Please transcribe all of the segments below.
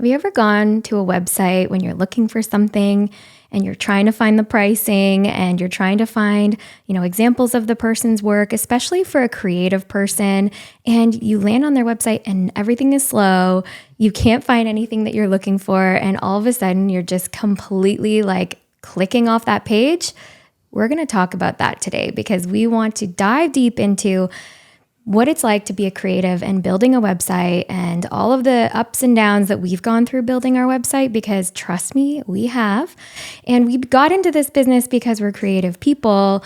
Have you ever gone to a website when you're looking for something and you're trying to find the pricing and you're trying to find, examples of the person's work, especially for a creative person, and you land on their website and everything is slow, you can't find anything that you're looking for, and all of a sudden you're just completely like clicking off that page? We're going to talk about that today because we want to dive deep into what it's like to be a creative and building a website and all of the ups and downs that we've gone through building our website, because trust me, we have. And we got into this business because we're creative people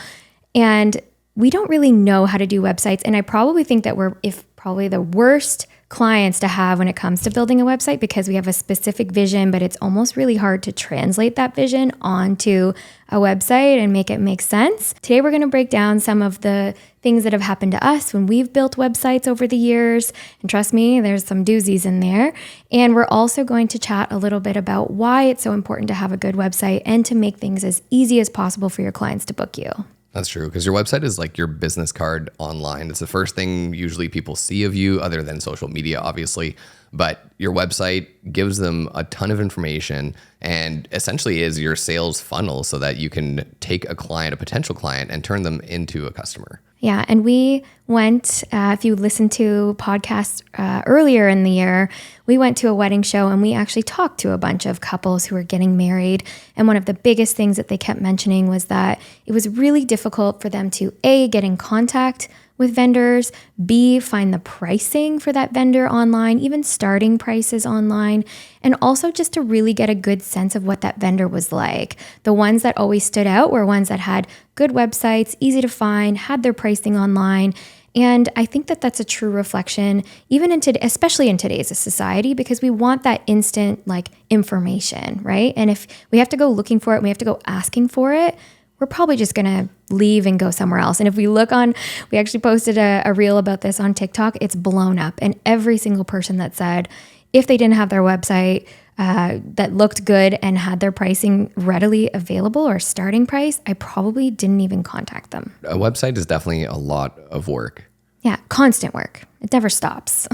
and we don't really know how to do websites. And I probably think that we're probably the worst clients to have when it comes to building a website, because we have a specific vision, but it's almost really hard to translate that vision onto a website and make it make sense. Today, we're going to break down some of the things that have happened to us when we've built websites over the years. And trust me, there's some doozies in there. And we're also going to chat a little bit about why it's so important to have a good website and to make things as easy as possible for your clients to book you. That's true, because your website is like your business card online. It's the first thing usually people see of you, other than social media, obviously. But your website gives them a ton of information and essentially is your sales funnel so that you can take a potential client, and turn them into a customer. Yeah, and we went, if you listened to podcasts earlier in the year, we went to a wedding show and we actually talked to a bunch of couples who were getting married. And one of the biggest things that they kept mentioning was that it was really difficult for them to A, get in contact with vendors, B, find the pricing for that vendor online, even starting prices online, and also just to really get a good sense of what that vendor was like. The ones that always stood out were ones that had good websites, easy to find, had their pricing online. And I think that that's a true reflection, even especially in today's society, because we want that instant information, right? And if we have to go looking for it, we have to go asking for it, we're probably just going to leave and go somewhere else. And if we we actually posted a reel about this on TikTok, it's blown up. And every single person that said, if they didn't have their website that looked good and had their pricing readily available or starting price, I probably didn't even contact them. A website is definitely a lot of work. Yeah, constant work. It never stops.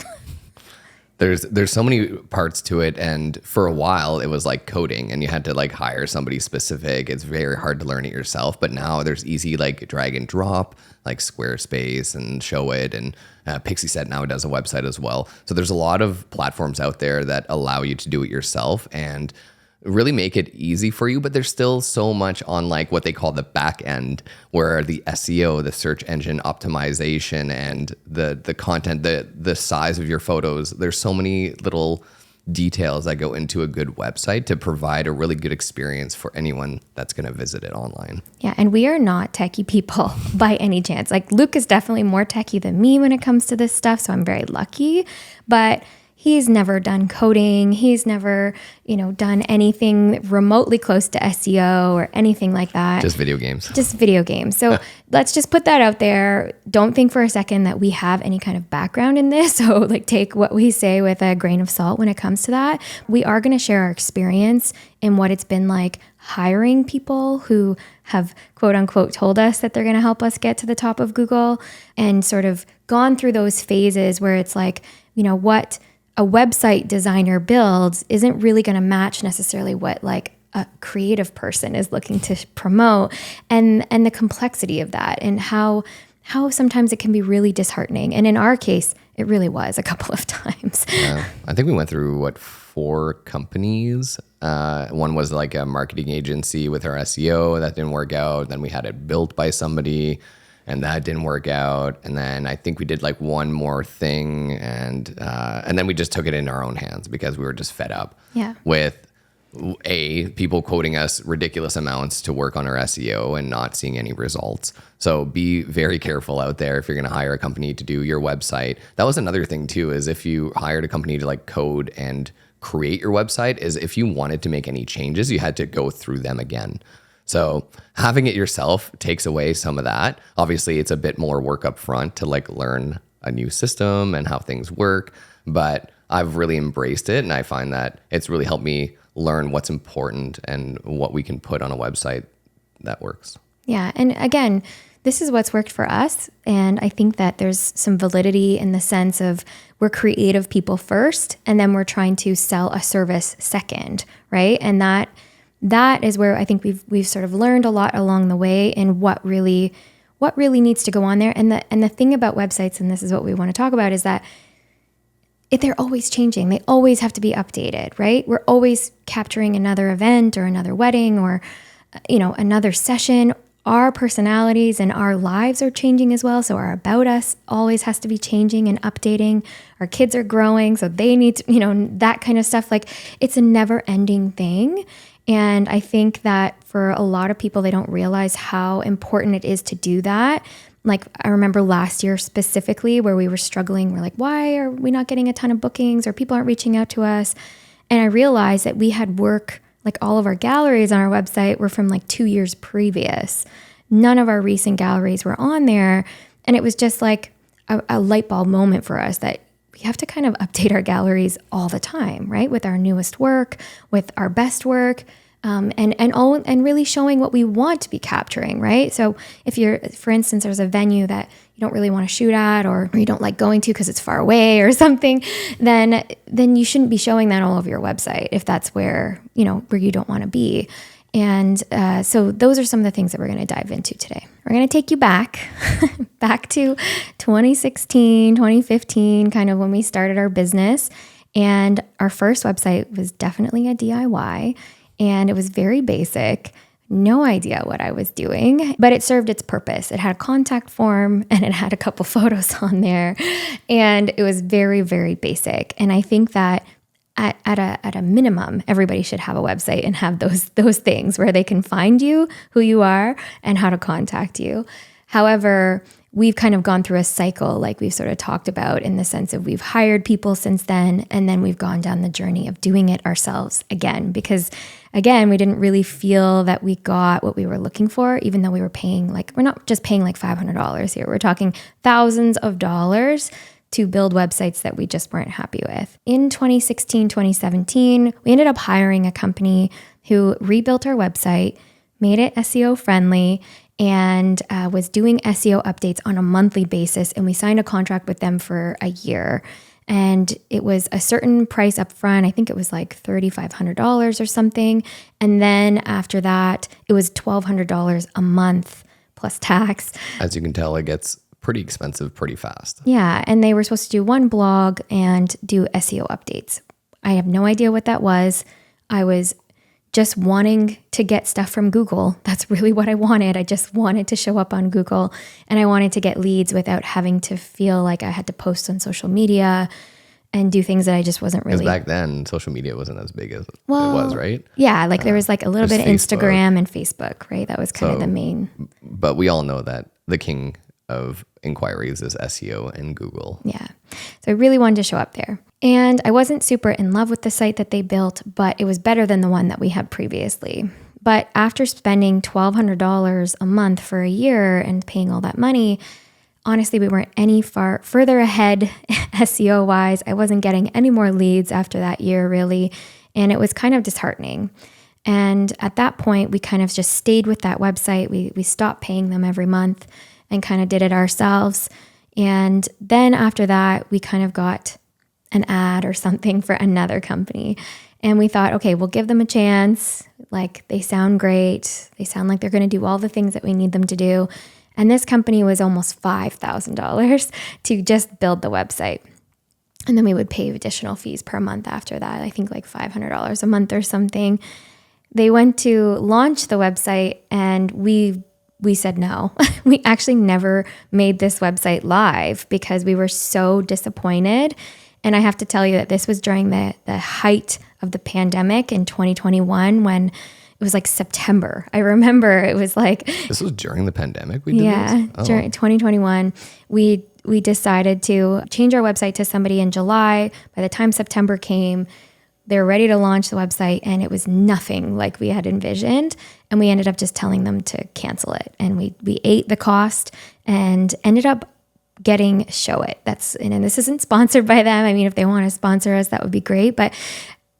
There's so many parts to it, and for a while it was like coding and you had to hire somebody specific. It's very hard to learn it yourself, but now there's easy drag and drop like Squarespace and Show It, and Pixie Set now does a website as well. So there's a lot of platforms out there that allow you to do it yourself and really make it easy for you, but there's still so much on what they call the back end, where the SEO, the search engine optimization, and the content, the size of your photos. There's so many little details that go into a good website to provide a really good experience for anyone that's going to visit it online. Yeah, and we are not techie people by any chance. Luke is definitely more techie than me when it comes to this stuff, so I'm very lucky, but he's never done coding. He's never, done anything remotely close to SEO or anything like that. Just video games. So let's just put that out there. Don't think for a second that we have any kind of background in this. So take what we say with a grain of salt when it comes to that. We are going to share our experience in what it's been like hiring people who have quote unquote told us that they're going to help us get to the top of Google, and sort of gone through those phases where it's what a website designer builds isn't really going to match necessarily what a creative person is looking to promote, and the complexity of that, and how sometimes it can be really disheartening. And in our case, it really was a couple of times. Yeah. I think we went through 4 companies. One was a marketing agency with our SEO that didn't work out. Then we had it built by somebody, and that didn't work out. And then I think we did one more thing, and then we just took it in our own hands because we were just fed up with people quoting us ridiculous amounts to work on our SEO and not seeing any results. So be very careful out there if you're going to hire a company to do your website. That was another thing too, is if you hired a company to code and create your website, is if you wanted to make any changes, you had to go through them again. So having it yourself takes away some of that. Obviously, it's a bit more work up front to learn a new system and how things work, but I've really embraced it, and I find that it's really helped me learn what's important and what we can put on a website that works. Yeah, and again, this is what's worked for us. And I think that there's some validity in the sense of we're creative people first, and then we're trying to sell a service second, right? And that is where I think we've sort of learned a lot along the way, and what really needs to go on there. And the thing about websites, and this is what we want to talk about, is that they're always changing. They always have to be updated, right? We're always capturing another event or another wedding or, another session. Our personalities and our lives are changing as well. So our about us always has to be changing and updating. Our kids are growing, so they need to, that kind of stuff. Like, it's a never ending thing. And I think that for a lot of people, they don't realize how important it is to do that. Like, I remember last year specifically where we were struggling. We're like, why are we not getting a ton of bookings, or people aren't reaching out to us? And I realized that we had work, like all of our galleries on our website were from like 2 years previous. None of our recent galleries were on there. And it was just like a light bulb moment for us that we have to kind of update our galleries all the time, right? With our newest work, with our best work. And really showing what we want to be capturing, right? So if for instance, there's a venue that you don't really want to shoot at, or you don't like going to because it's far away or something, then you shouldn't be showing that all over your website if that's where you don't want to be. And so those are some of the things that we're going to dive into today. We're going to take you back to 2016, 2015, kind of when we started our business. And our first website was definitely a DIY. And it was very basic, no idea what I was doing, but it served its purpose. It had a contact form and it had a couple photos on there, and it was very, very basic. And I think that at a minimum, everybody should have a website and have those things where they can find you, who you are, and how to contact you. However, we've kind of gone through a cycle, like we've sort of talked about, in the sense of we've hired people since then, and then we've gone down the journey of doing it ourselves again, because again, we didn't really feel that we got what we were looking for, even though we were paying, like, we're not just paying like $500 here. We're talking thousands of dollars to build websites that we just weren't happy with. In 2016, 2017, we ended up hiring a company who rebuilt our website, made it SEO friendly, and was doing SEO updates on a monthly basis. And we signed a contract with them for a year. And it was a certain price up front. I think it was like $3,500 or something. And then after that, it was $1,200 a month plus tax. As you can tell, it gets pretty expensive pretty fast. Yeah. And they were supposed to do one blog and do SEO updates. I have no idea what that was. I was just wanting to get stuff from Google. That's really what I wanted. I just wanted to show up on Google, and I wanted to get leads without having to feel like I had to post on social media and do things that I just wasn't really. Because back then, social media wasn't as big as it was, right? Yeah, like there was like a little bit of Facebook. Instagram and Facebook, right? That was kind of the main. But we all know that the king of inquiries is SEO and Google. Yeah. So I really wanted to show up there. And I wasn't super in love with the site that they built, but it was better than the one that we had previously. But after spending $1,200 a month for a year and paying all that money, honestly, we weren't any further ahead SEO wise. I wasn't getting any more leads after that year, really. And it was kind of disheartening. And at that point, we kind of just stayed with that website. We stopped paying them every month and kind of did it ourselves. And then after that, we kind of got an ad or something for another company. And we thought, okay, we'll give them a chance. Like, they sound great. They sound like they're going to do all the things that we need them to do. And this company was almost $5,000 to just build the website. And then we would pay additional fees per month after that. I think like $500 a month or something. They went to launch the website and we said no. We actually never made this website live because we were so disappointed. And I have to tell you that this was during the height of the pandemic in 2021, when it was like September. I remember it was like... This was during the pandemic we did this? During 2021. We decided to change our website to somebody in July. By the time September came, they were ready to launch the website, and it was nothing like we had envisioned. And we ended up just telling them to cancel it. And we ate the cost and ended up getting Show It. And this isn't sponsored by them. I mean, if they want to sponsor us, that would be great. But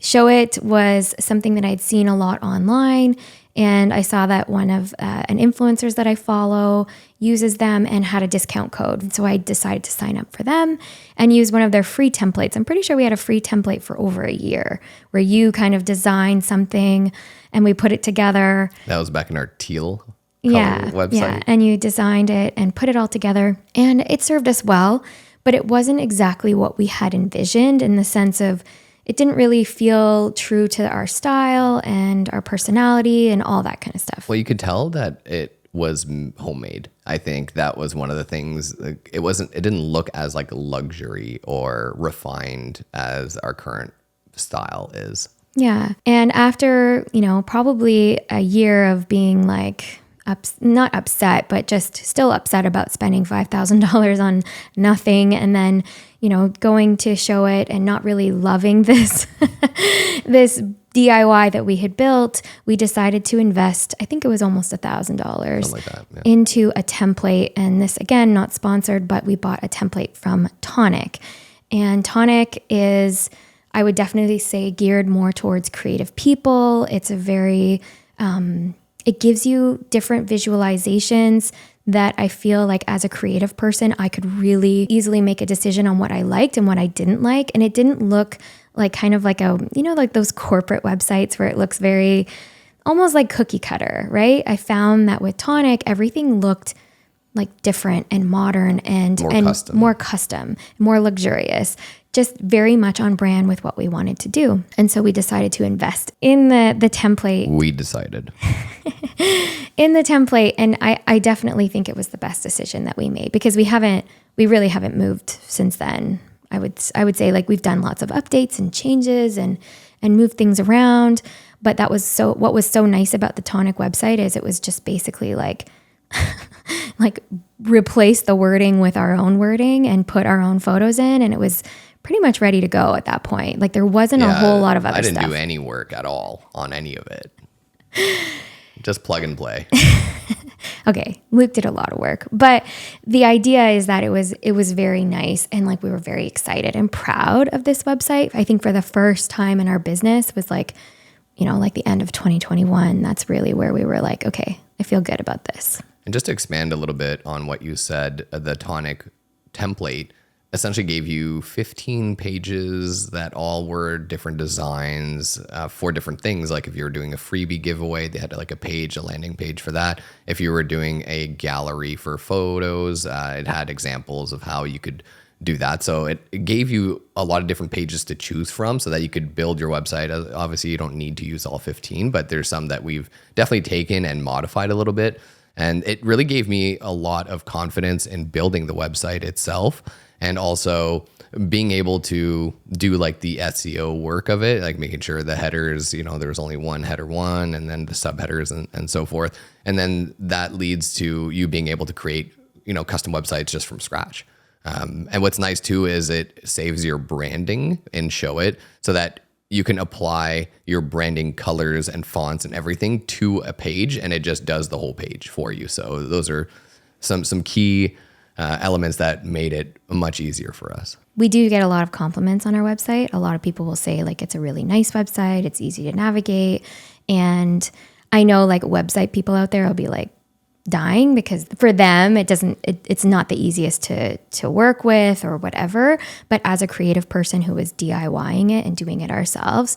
Show It was something that I'd seen a lot online, And I saw that one of an influencers that I follow uses them and had a discount code. And so I decided to sign up for them and use one of their free templates. I'm pretty sure we had a free template for over a year where you kind of design something and we put it together. That was back in our teal color website. Yeah, and you designed it and put it all together. And it served us well, but it wasn't exactly what we had envisioned in the sense of it didn't really feel true to our style and our personality and all that kind of stuff. Well, you could tell that it was homemade. I think that was one of the things. It didn't look as like luxury or refined as our current style is. Yeah. And after, probably a year of being like, not upset, but just still upset about spending $5,000 on nothing. And then, going to show it and not really loving this, this DIY that we had built, we decided to invest, I think it was almost $1,000 like that, yeah, into a template. And this, again, not sponsored, but we bought a template from Tonic. And Tonic is, I would definitely say, geared more towards creative people. It's a very, it gives you different visualizations that I feel like as a creative person, I could really easily make a decision on what I liked and what I didn't like. And it didn't look like kind of like like those corporate websites where it looks very almost like cookie cutter, right? I found that with Tonic, everything looked like different and modern and more custom, more luxurious, just very much on brand with what we wanted to do. And so we decided to invest in the template. We decided. In the template. And I definitely think it was the best decision that we made because we really haven't moved since then. I would say like we've done lots of updates and changes and moved things around. But what was so nice about the Tonic website is it was just basically like replace the wording with our own wording and put our own photos in. And it was pretty much ready to go at that point. Like there wasn't a whole lot of other stuff. I didn't do any work at all on any of it. Just plug and play. Okay, Luke did a lot of work, but the idea is that it was very nice and like we were very excited and proud of this website. I think for the first time in our business was like, like the end of 2021. That's really where we were like, okay, I feel good about this. And just to expand a little bit on what you said, the Tonic template essentially gave you 15 pages that all were different designs for different things. Like if you were doing a freebie giveaway, they had like a landing page for that. If you were doing a gallery for photos, it had examples of how you could do that. So it gave you a lot of different pages to choose from so that you could build your website. Obviously, you don't need to use all 15, but there's some that we've definitely taken and modified a little bit. And it really gave me a lot of confidence in building the website itself. And also being able to do like the SEO work of it, like making sure the headers, there was only one header one and then the subheaders and so forth. And then that leads to you being able to create, custom websites just from scratch. And what's nice too is it saves your branding in Show It so that you can apply your branding colors and fonts and everything to a page and it just does the whole page for you. So those are some key elements that made it much easier for us. We do get a lot of compliments on our website. A lot of people will say like it's a really nice website, it's easy to navigate. And I know like website people out there will be like dying because for them it's not the easiest to work with or whatever. But as a creative person who is DIYing it and doing it ourselves,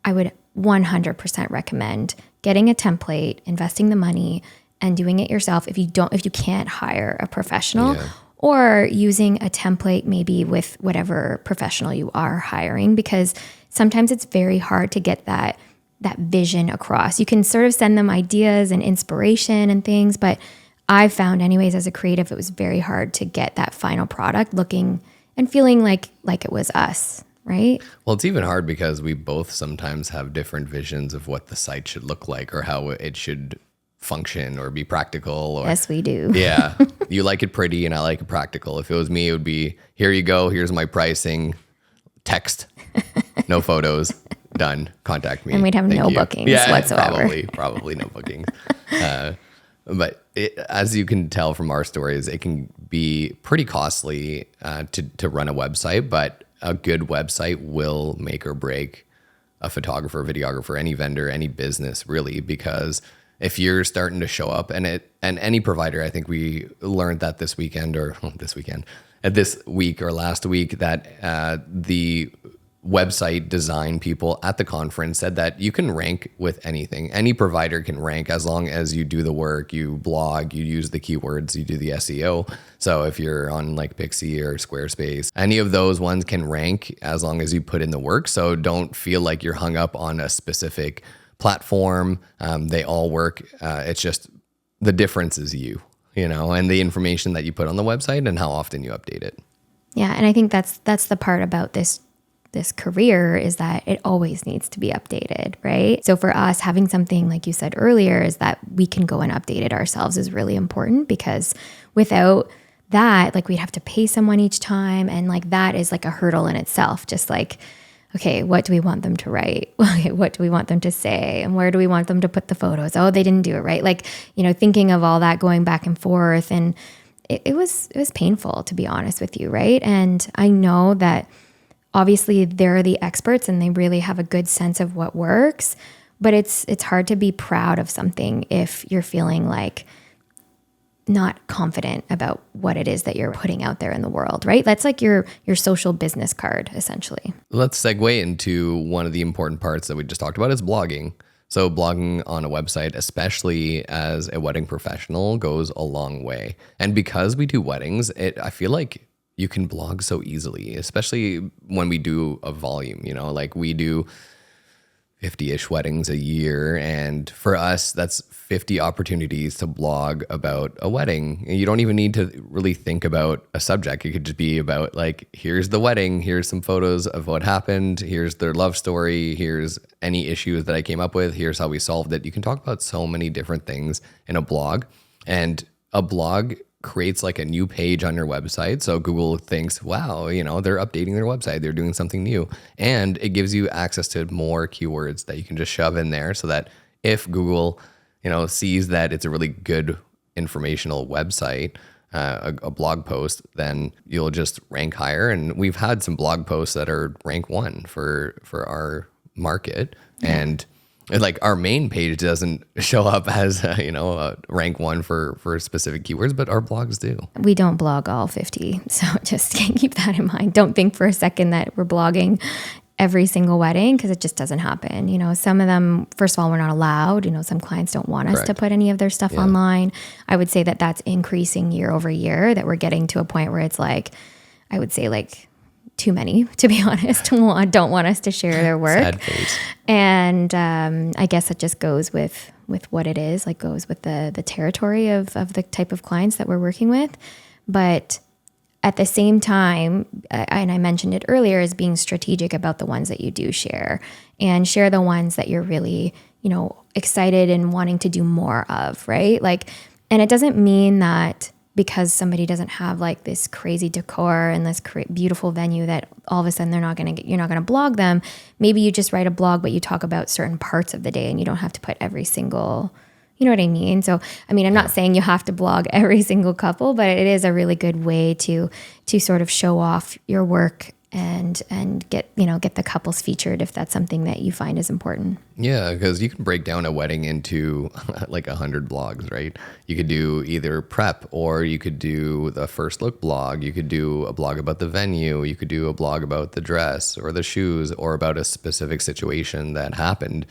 I would 100% recommend getting a template, investing the money, and doing it yourself if you can't hire a professional, or using a template maybe with whatever professional you are hiring, because sometimes it's very hard to get that vision across. You can sort of send them ideas and inspiration and things, but I've found anyways as a creative, it was very hard to get that final product looking and feeling like it was us, right? Well, it's even hard because we both sometimes have different visions of what the site should look like or how it should function or be practical. Or, yes, we do. Yeah. You like it pretty and I like it practical. If it was me, it would be, here you go. Here's my pricing. Text. No photos. Done. Contact me. And we'd have no bookings whatsoever. Probably no bookings. But as you can tell from our stories, it can be pretty costly to run a website, but a good website will make or break a photographer, videographer, any vendor, any business really, because if you're starting to show up and any provider, I think we learned that this week or last week that the website design people at the conference said that you can rank with anything. Any provider can rank as long as you do the work, you blog, you use the keywords, you do the SEO. So if you're on like Pixie or Squarespace, any of those ones can rank as long as you put in the work. So don't feel like you're hung up on a specific platform. They all work. It's just the difference is you know, and the information that you put on the website and how often you update it. Yeah, and I think that's the part about this career is that it always needs to be updated, right? So for us, having something like you said earlier is that we can go and update it ourselves is really important, because without that, like, we'd have to pay someone each time, and like that is like a hurdle in itself. Just like, okay, what do we want them to write? Okay, what do we want them to say? And where do we want them to put the photos? Oh, they didn't do it right. Like, you know, thinking of all that going back and forth, and it was painful, to be honest with you, right? And I know that obviously they're the experts and they really have a good sense of what works, but it's hard to be proud of something if you're feeling like not confident about what it is that you're putting out there in the world, right? That's like your social business card, essentially. Let's segue into one of the important parts that we just talked about is blogging. So blogging on a website, especially as a wedding professional, goes a long way. And because we do weddings, I feel like you can blog so easily, especially when we do a volume, you know, like we do 50-ish weddings a year. And for us, that's 50 opportunities to blog about a wedding. And you don't even need to really think about a subject. It could just be about like, here's the wedding, here's some photos of what happened, here's their love story, here's any issues that I came up with, here's how we solved it. You can talk about so many different things in a blog, and a blog creates like a new page on your website. So Google thinks, wow, you know, they're updating their website, they're doing something new. And it gives you access to more keywords that you can just shove in there, so that if Google, you know, sees that it's a really good informational website, a blog post, then you'll just rank higher. And we've had some blog posts that are rank 1 for our market. Yeah. And like our main page doesn't show up as rank 1 for specific keywords, but our blogs do. We don't blog all 50, so just keep that in mind. Don't think for a second that we're blogging every single wedding, because it just doesn't happen. You know, some of them, first of all, we're not allowed. You know, some clients don't want us Correct. To put any of their stuff online. I would say that that's increasing year over year, that we're getting to a point where it's like, I would say like too many, to be honest, don't want us to share their work. Sad face. And I guess it just goes with what it is, like goes with the territory of the type of clients that we're working with. But at the same time, and I mentioned it earlier, is being strategic about the ones that you do share, and share the ones that you're really, you know, excited and wanting to do more of, right? Like, and it doesn't mean that because somebody doesn't have like this crazy decor and this beautiful venue that all of a sudden you're not going to blog them. Maybe you just write a blog, but you talk about certain parts of the day and you don't have to put every single, you know what I mean? So, I mean, I'm not saying you have to blog every single couple, but it is a really good way to sort of show off your work and get the couples featured if that's something that you find is important. Yeah, because you can break down a wedding into like 100 blogs, right? You could do either prep, or you could do the first look blog. You could do a blog about the venue. You could do a blog about the dress or the shoes, or about a specific situation that happened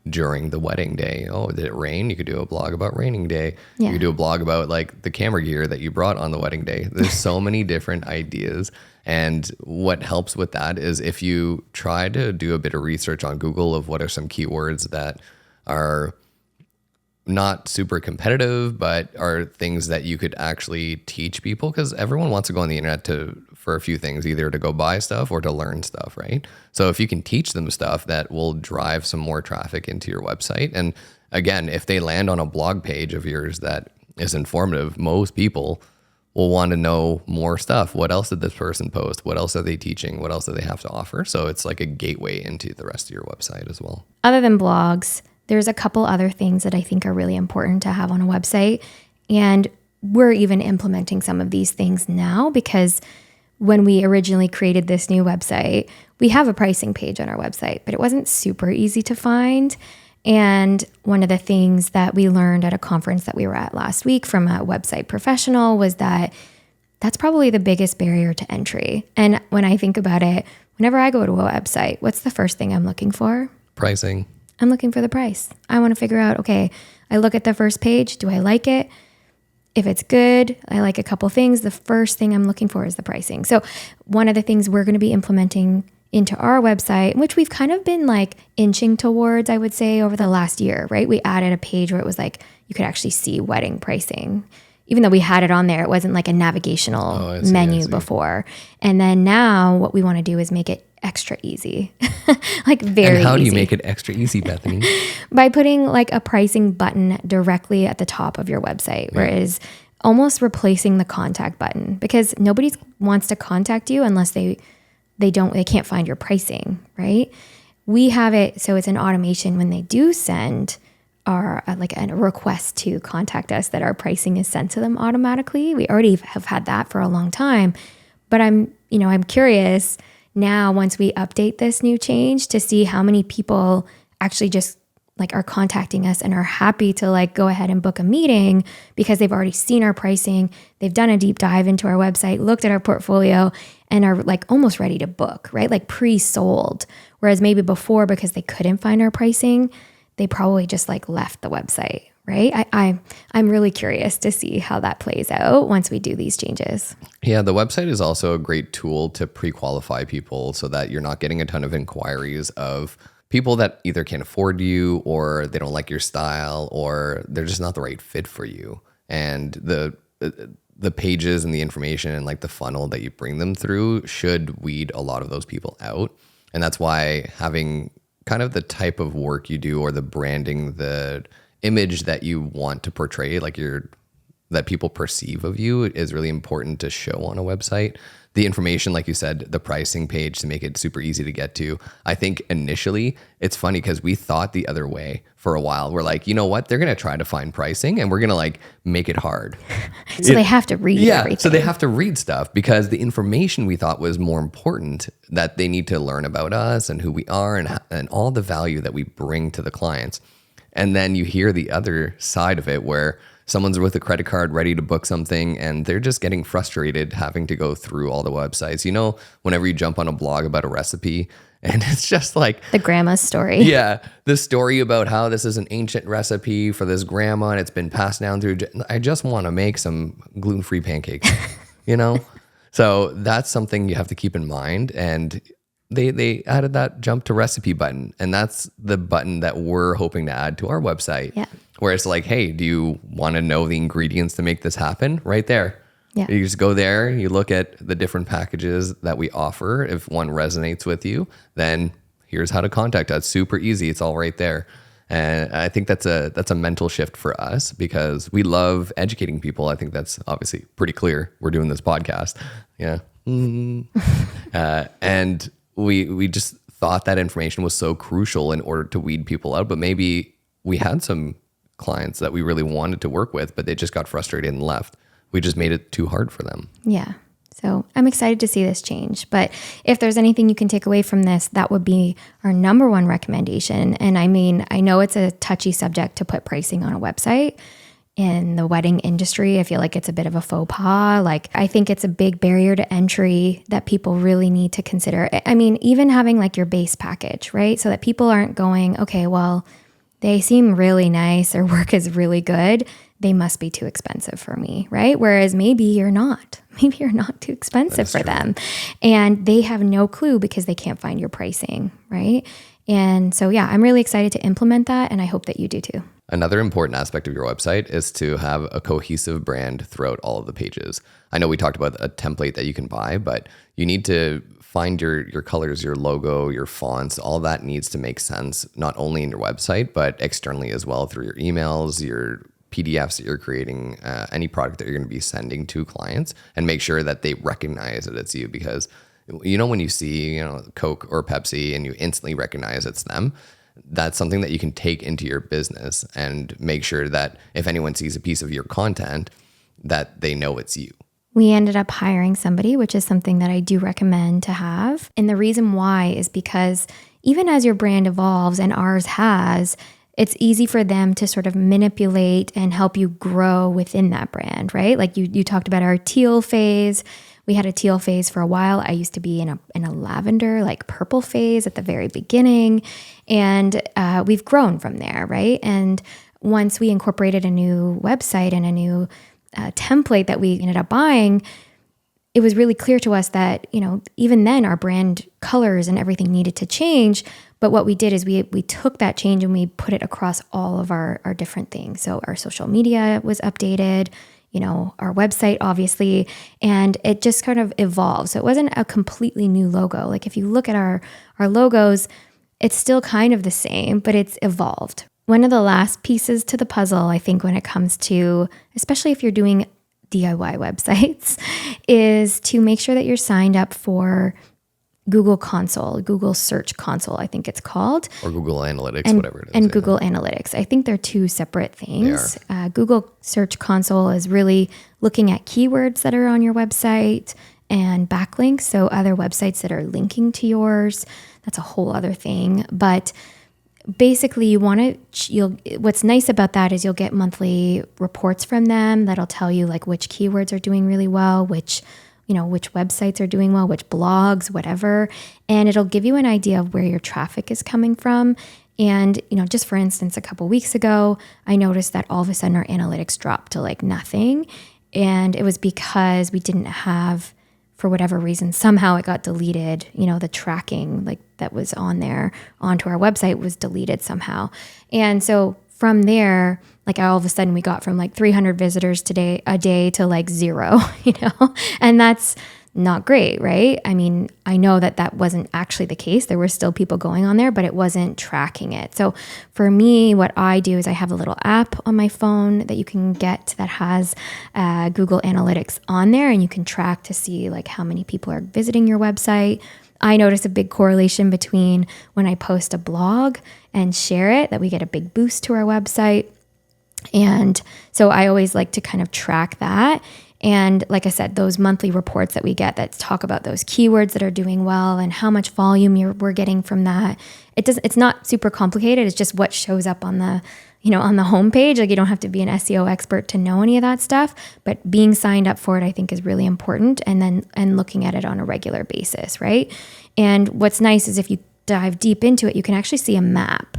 during the wedding day. Oh, did it rain? You could do a blog about raining day. Yeah. You could do a blog about like the camera gear that you brought on the wedding day. There's so many different ideas. And what helps with that is if you try to do a bit of research on Google of what are some keywords that are not super competitive, but are things that you could actually teach people, because everyone wants to go on the internet for a few things, either to go buy stuff or to learn stuff, right? So if you can teach them stuff, that will drive some more traffic into your website. And again, if they land on a blog page of yours that is informative, most people will want to know more stuff. What else did this person post? What else are they teaching? What else do they have to offer? So it's like a gateway into the rest of your website as well. Other than blogs, there's a couple other things that I think are really important to have on a website. And we're even implementing some of these things now, because when we originally created this new website, we have a pricing page on our website, but it wasn't super easy to find. And one of the things that we learned at a conference that we were at last week from a website professional was that that's probably the biggest barrier to entry. And when I think about it, whenever I go to a website, what's the first thing I'm looking for? Pricing. I'm looking for the price. I want to figure out, okay, I look at the first page. Do I like it? If it's good, I like a couple things. The first thing I'm looking for is the pricing. So one of the things we're going to be implementing into our website, which we've kind of been like inching towards, I would say, over the last year, right? We added a page where it was like, you could actually see wedding pricing. Even though we had it on there, it wasn't like a navigational menu before. And then now what we want to do is make it extra easy, like very easy. And how do you make it extra easy, Bethany? By putting like a pricing button directly at the top of your website, whereas almost replacing the contact button, because nobody wants to contact you unless they can't find your pricing, right? We have it so it's an automation when they do send our like a request to contact us that our pricing is sent to them automatically. We already have had that for a long time, but I'm curious now once we update this new change to see how many people actually just like are contacting us and are happy to like go ahead and book a meeting because they've already seen our pricing. They've done a deep dive into our website, looked at our portfolio, and are like almost ready to book, right? Like pre-sold. Whereas maybe before, because they couldn't find our pricing, they probably just like left the website, right? I'm really curious to see how that plays out once we do these changes. Yeah, the website is also a great tool to pre-qualify people so that you're not getting a ton of inquiries of people that either can't afford you or they don't like your style or they're just not the right fit for you. And the pages and the information and like the funnel that you bring them through should weed a lot of those people out. And that's why having kind of the type of work you do or the branding, the image that you want to portray, like that people perceive of you is really important to show on a website. The information, like you said, the pricing page to make it super easy to get to. I think initially it's funny because we thought the other way for a while. We're like, you know what? They're going to try to find pricing and we're going to like make it hard. So they have to read everything. So they have to read stuff because the information we thought was more important that they need to learn about us and who we are and all the value that we bring to the clients. And then you hear the other side of it where someone's with a credit card ready to book something and they're just getting frustrated having to go through all the websites. You know, whenever you jump on a blog about a recipe and it's just like the grandma's story. Yeah. The story about how this is an ancient recipe for this grandma and it's been passed down through. I just want to make some gluten-free pancakes, you know? So that's something you have to keep in mind. And they added that jump to recipe button. And that's the button that we're hoping to add to our website. Yeah. Where it's like, hey, do you want to know the ingredients to make this happen? Right there. Yeah. You just go there, you look at the different packages that we offer. If one resonates with you, then here's how to contact us. Super easy. It's all right there. And I think that's a mental shift for us because we love educating people. I think that's obviously pretty clear. We're doing this podcast. Yeah. And we just thought that information was so crucial in order to weed people out. But maybe we had some clients that we really wanted to work with, but they just got frustrated and left. We just made it too hard for them. Yeah. So I'm excited to see this change. But if there's anything you can take away from this, that would be our number one recommendation. And I mean, I know it's a touchy subject to put pricing on a website. In the wedding industry, I feel like it's a bit of a faux pas. Like, I think it's a big barrier to entry that people really need to consider. I mean, even having like your base package, right? So that people aren't going, okay, well, they seem really nice, their work is really good, they must be too expensive for me, right? Whereas maybe you're not. Maybe you're not too expensive for them. And they have no clue because they can't find your pricing, right? And so, yeah, I'm really excited to implement that, and I hope that you do too. Another important aspect of your website is to have a cohesive brand throughout all of the pages. I know we talked about a template that you can buy, but you need to find your colors, your logo, your fonts, all that needs to make sense, not only in your website, but externally as well through your emails, your PDFs that you're creating, any product that you're going to be sending to clients, and make sure that they recognize that it's you. Because, you know, when you see, Coke or Pepsi and you instantly recognize it's them, that's something that you can take into your business and make sure that if anyone sees a piece of your content, that they know it's you. We ended up hiring somebody, which is something that I do recommend to have. And the reason why is because even as your brand evolves, and ours has, it's easy for them to sort of manipulate and help you grow within that brand, right? Like you talked about our teal phase. We had a teal phase for a while. I used to be in a lavender, like purple phase at the very beginning. And we've grown from there, right? And once we incorporated a new website and a new template that we ended up buying, it was really clear to us that, even then our brand colors and everything needed to change. But what we did is we took that change and we put it across all of our different things. So our social media was updated, our website, obviously, and it just kind of evolved. So it wasn't a completely new logo. Like if you look at our logos, it's still kind of the same, but it's evolved. One of the last pieces to the puzzle, I think, when it comes to, especially if you're doing DIY websites, is to make sure that you're signed up for Google Search Console, I think it's called. Or Google Analytics, whatever it is. And Google Analytics. I think they're two separate things. Google Search Console is really looking at keywords that are on your website and backlinks, so other websites that are linking to yours. That's a whole other thing. But basically, what's nice about that is you'll get monthly reports from them that'll tell you like which keywords are doing really well, which websites are doing well, which blogs, whatever. And it'll give you an idea of where your traffic is coming from. And, just for instance, a couple weeks ago, I noticed that all of a sudden our analytics dropped to like nothing. And it was because we didn't have, for whatever reason, somehow it got deleted. The tracking like that was on there onto our website was deleted somehow. And so from there, like all of a sudden we got from like 300 visitors a day to like 0, and that's not great, right? I mean, I know that wasn't actually the case. There were still people going on there, but it wasn't tracking it. So for me, what I do is I have a little app on my phone that you can get that has Google Analytics on there, and you can track to see like how many people are visiting your website. I notice a big correlation between when I post a blog and share it, that we get a big boost to our website. And so I always like to kind of track that. And like I said, those monthly reports that we get that talk about those keywords that are doing well and how much volume we're getting from that. It's not super complicated. It's just what shows up on the homepage. Like you don't have to be an SEO expert to know any of that stuff, but being signed up for it, I think, is really important. And looking at it on a regular basis, right? And what's nice is if you dive deep into it, you can actually see a map.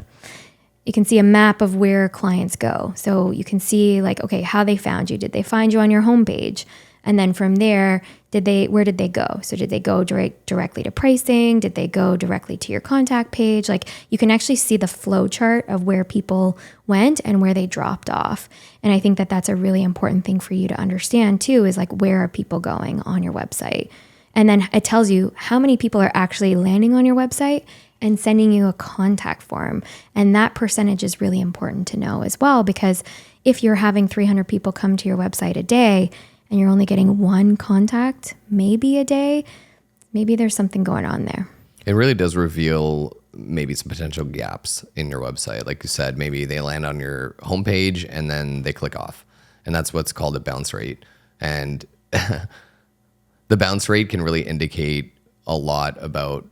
You can see a map of where clients go. So you can see like, okay, how they found you. Did they find you on your homepage? And then from there, where did they go? So did they go directly to pricing? Did they go directly to your contact page? Like you can actually see the flow chart of where people went and where they dropped off. And I think that that's a really important thing for you to understand too, is like, where are people going on your website? And then it tells you how many people are actually landing on your website and sending you a contact form. And that percentage is really important to know as well, because if you're having 300 people come to your website a day and you're only getting one contact maybe a day, maybe there's something going on there. It really does reveal maybe some potential gaps in your website. Like you said, maybe they land on your homepage and then they click off. And that's what's called a bounce rate. And the bounce rate can really indicate a lot about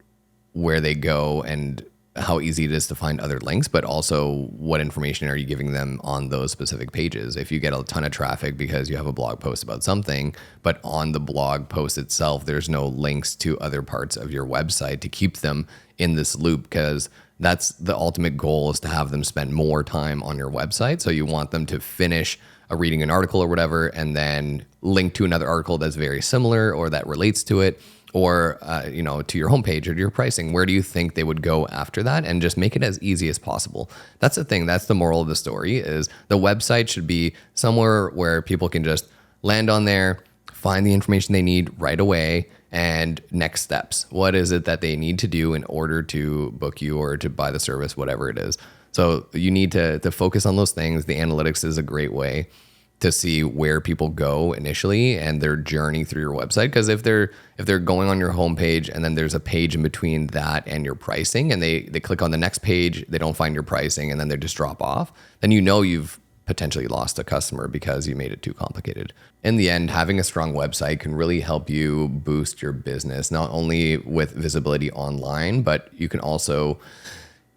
where they go and how easy it is to find other links, but also what information are you giving them on those specific pages. If you get a ton of traffic because you have a blog post about something, but on the blog post itself, there's no links to other parts of your website to keep them in this loop, because that's the ultimate goal, is to have them spend more time on your website. So you want them to finish reading an article or whatever, and then link to another article that's very similar or that relates to it, or to your homepage or to your pricing. Where do you think they would go after that? And just make it as easy as possible. That's the thing. That's the moral of the story, is the website should be somewhere where people can just land on there, find the information they need right away, and next steps. What is it that they need to do in order to book you or to buy the service, whatever it is. So you need to focus on those things. The analytics is a great way to see where people go initially and their journey through your website. Because if they're going on your homepage and then there's a page in between that and your pricing, and they click on the next page, they don't find your pricing, and then they just drop off, then you've potentially lost a customer because you made it too complicated. In the end, having a strong website can really help you boost your business, not only with visibility online, but you can also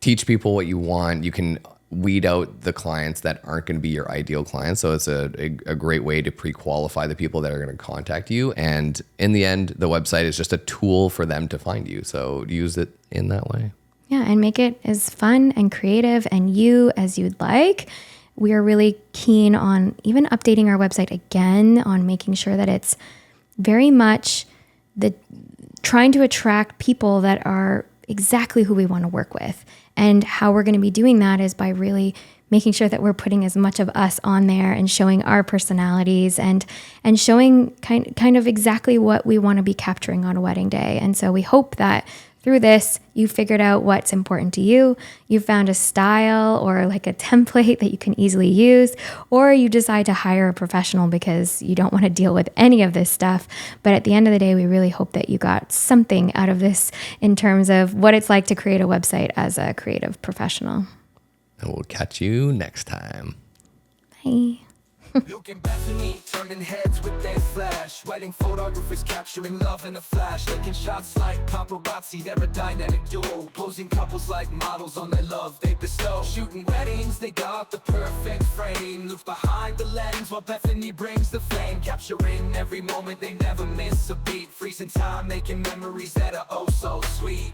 teach people what you want. You can weed out the clients that aren't going to be your ideal clients. So it's a great way to pre-qualify the people that are going to contact you. And in the end, the website is just a tool for them to find you. So use it in that way. Yeah, and make it as fun and creative and you as you'd like. We are really keen on even updating our website again, on making sure that it's very much trying to attract people that are exactly who we want to work with. And how we're going to be doing that is by really making sure that we're putting as much of us on there and showing our personalities and showing kind of exactly what we want to be capturing on a wedding day. And so we hope that through this, you figured out what's important to you. You found a style or like a template that you can easily use, or you decide to hire a professional because you don't want to deal with any of this stuff. But at the end of the day, we really hope that you got something out of this in terms of what it's like to create a website as a creative professional. And we'll catch you next time. Bye. Luke and Bethany turning heads with their flash. Wedding photographers capturing love in a flash. Taking shots like paparazzi, they're a dynamic duo. Posing couples like models on their love they bestow. Shooting weddings, they got the perfect frame. Luke behind the lens while Bethany brings the flame. Capturing every moment, they never miss a beat. Freezing time, making memories that are oh so sweet.